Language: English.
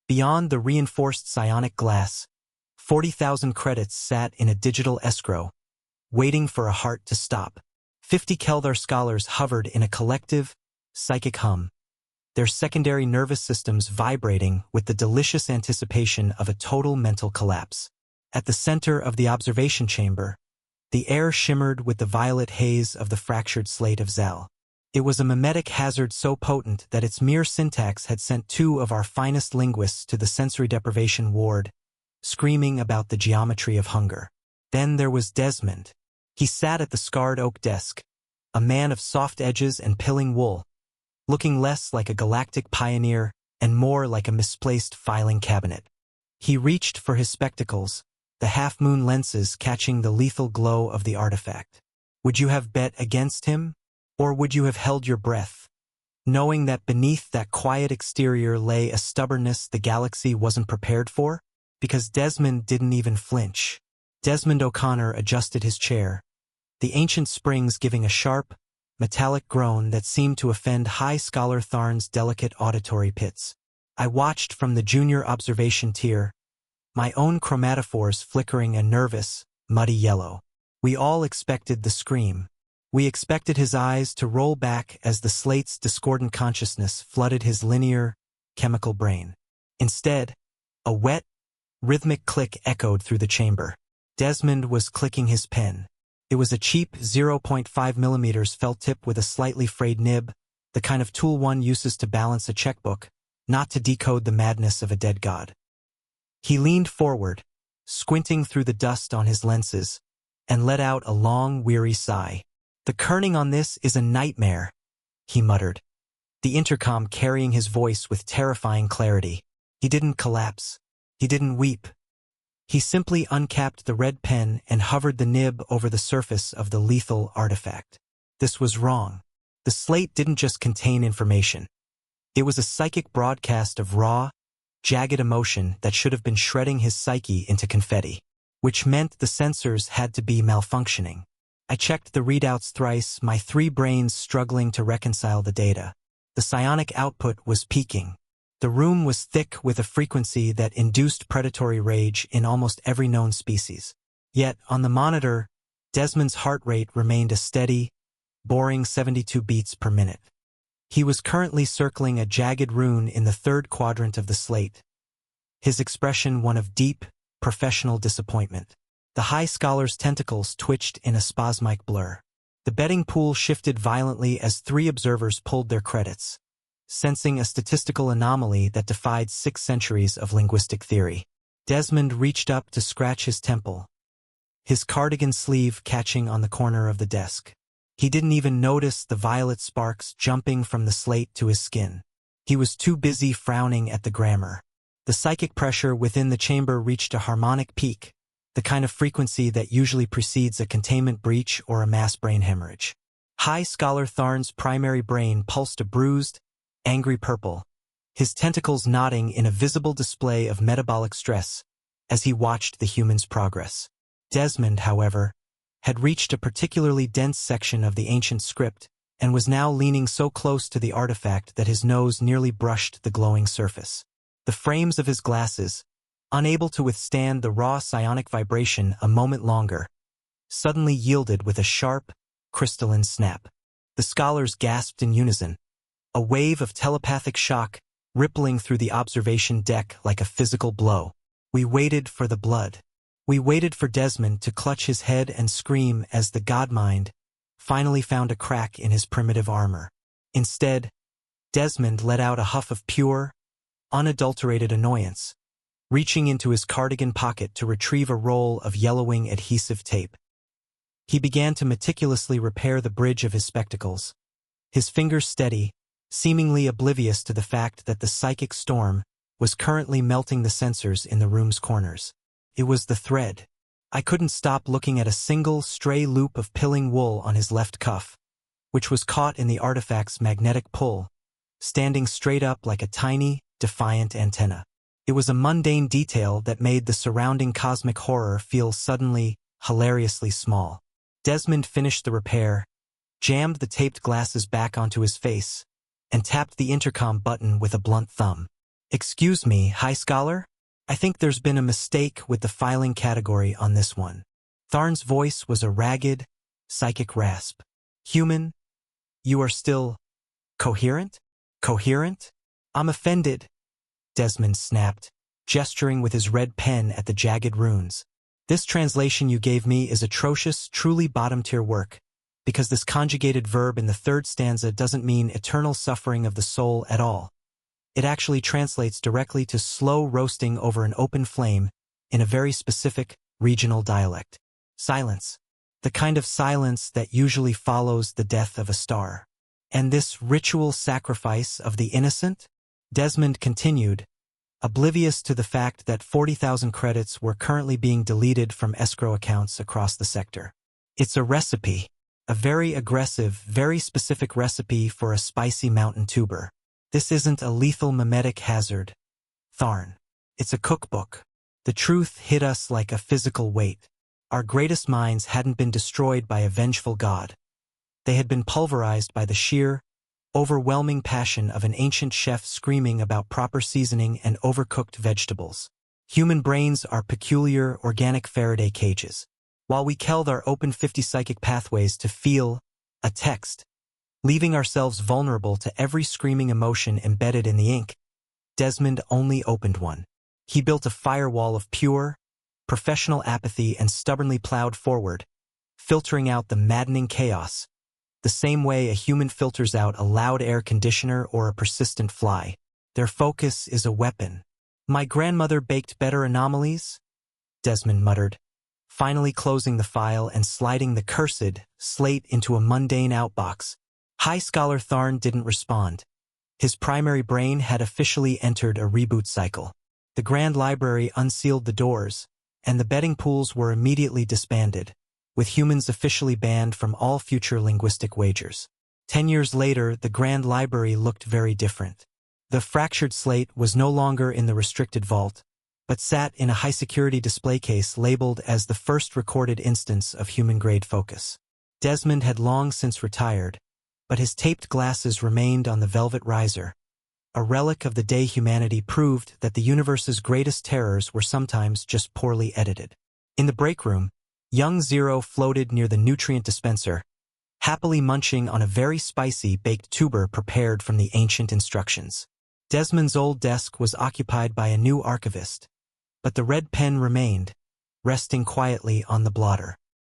Beyond the reinforced psionic glass, 40,000 credits sat in a digital escrow, waiting for a heart to stop. 50 Keldar scholars hovered in a collective, psychic hum, their secondary nervous systems vibrating with the delicious anticipation of a total mental collapse. At the center of the observation chamber, the air shimmered with the violet haze of the fractured slate of Zal. It was a mimetic hazard so potent that its mere syntax had sent 2 of our finest linguists to the sensory deprivation ward, screaming about the geometry of hunger. Then there was Desmond. He sat at the scarred oak desk, a man of soft edges and pilling wool, looking less like a galactic pioneer and more like a misplaced filing cabinet. He reached for his spectacles, the half-moon lenses catching the lethal glow of the artifact. Would you have bet against him? Or would you have held your breath, knowing that beneath that quiet exterior lay a stubbornness the galaxy wasn't prepared for? Because Desmond didn't even flinch. Desmond O'Connor adjusted his chair, the ancient springs giving a sharp, metallic groan that seemed to offend High Scholar Tharn's delicate auditory pits. I watched from the junior observation tier, my own chromatophores flickering a nervous, muddy yellow. We all expected the scream. We expected his eyes to roll back as the slate's discordant consciousness flooded his linear, chemical brain. Instead, a wet, rhythmic click echoed through the chamber. Desmond was clicking his pen. It was a cheap 0.5mm felt tip with a slightly frayed nib, the kind of tool one uses to balance a checkbook, not to decode the madness of a dead god. He leaned forward, squinting through the dust on his lenses, and let out a long, weary sigh. The kerning on this is a nightmare, he muttered, the intercom carrying his voice with terrifying clarity. He didn't collapse. He didn't weep. He simply uncapped the red pen and hovered the nib over the surface of the lethal artifact. This was wrong. The slate didn't just contain information. It was a psychic broadcast of raw, jagged emotion that should have been shredding his psyche into confetti, which meant the sensors had to be malfunctioning. I checked the readouts thrice, my 3 brains struggling to reconcile the data. The psionic output was peaking. The room was thick with a frequency that induced predatory rage in almost every known species. Yet, on the monitor, Desmond's heart rate remained a steady, boring 72 beats per minute. He was currently circling a jagged rune in the 3rd quadrant of the slate, his expression one of deep, professional disappointment. The High Scholar's tentacles twitched in a spasmic blur. The betting pool shifted violently as 3 observers pulled their credits, sensing a statistical anomaly that defied 6 centuries of linguistic theory. Desmond reached up to scratch his temple, his cardigan sleeve catching on the corner of the desk. He didn't even notice the violet sparks jumping from the slate to his skin. He was too busy frowning at the grammar. The psychic pressure within the chamber reached a harmonic peak, the kind of frequency that usually precedes a containment breach or a mass brain hemorrhage. High Scholar Tharn's primary brain pulsed a bruised, angry purple, his tentacles nodding in a visible display of metabolic stress as he watched the human's progress. Desmond, however, had reached a particularly dense section of the ancient script and was now leaning so close to the artifact that his nose nearly brushed the glowing surface. The frames of his glasses, unable to withstand the raw psionic vibration a moment longer, suddenly yielded with a sharp, crystalline snap. The scholars gasped in unison, a wave of telepathic shock rippling through the observation deck like a physical blow. We waited for the blood. We waited for Desmond to clutch his head and scream as the godmind finally found a crack in his primitive armor. Instead, Desmond let out a huff of pure, unadulterated annoyance, reaching into his cardigan pocket to retrieve a roll of yellowing adhesive tape. He began to meticulously repair the bridge of his spectacles, his fingers steady, seemingly oblivious to the fact that the psychic storm was currently melting the sensors in the room's corners. It was the thread. I couldn't stop looking at a single stray loop of pilling wool on his left cuff, which was caught in the artifact's magnetic pull, standing straight up like a tiny, defiant antenna. It was a mundane detail that made the surrounding cosmic horror feel suddenly, hilariously small. Desmond finished the repair, jammed the taped glasses back onto his face, and tapped the intercom button with a blunt thumb. Excuse me, High Scholar? I think there's been a mistake with the filing category on this one. Tharn's voice was a ragged, psychic rasp. Human, you are still coherent? Coherent? I'm offended, Desmond snapped, gesturing with his red pen at the jagged runes. This translation you gave me is atrocious, truly bottom-tier work, because this conjugated verb in the third stanza doesn't mean eternal suffering of the soul at all. It actually translates directly to slow roasting over an open flame in a very specific, regional dialect. Silence. The kind of silence that usually follows the death of a star. And this ritual sacrifice of the innocent? Desmond continued, oblivious to the fact that 40,000 credits were currently being deleted from escrow accounts across the sector. It's a recipe, a very aggressive, very specific recipe for a spicy mountain tuber. This isn't a lethal mimetic hazard, Tharn. It's a cookbook. The truth hit us like a physical weight. Our greatest minds hadn't been destroyed by a vengeful god. They had been pulverized by the sheer, overwhelming passion of an ancient chef screaming about proper seasoning and overcooked vegetables. Human brains are peculiar, organic Faraday cages. While we killed our open 50 psychic pathways to feel a text, leaving ourselves vulnerable to every screaming emotion embedded in the ink, Desmond only opened one. He built a firewall of pure, professional apathy and stubbornly plowed forward, filtering out the maddening chaos, the same way a human filters out a loud air conditioner or a persistent fly. Their focus is a weapon. My grandmother baked better anomalies, Desmond muttered, finally closing the file and sliding the cursed slate into a mundane outbox. High Scholar Tharn didn't respond. His primary brain had officially entered a reboot cycle. The Grand Library unsealed the doors, and the betting pools were immediately disbanded, with humans officially banned from all future linguistic wagers. 10 years later, the Grand Library looked very different. The fractured slate was no longer in the restricted vault, but sat in a high-security display case labeled as the first recorded instance of human-grade focus. Desmond had long since retired, but his taped glasses remained on the velvet riser, a relic of the day humanity proved that the universe's greatest terrors were sometimes just poorly edited. In the break room, young Zero floated near the nutrient dispenser, happily munching on a very spicy baked tuber prepared from the ancient instructions. Desmond's old desk was occupied by a new archivist, but the red pen remained, resting quietly on the blotter.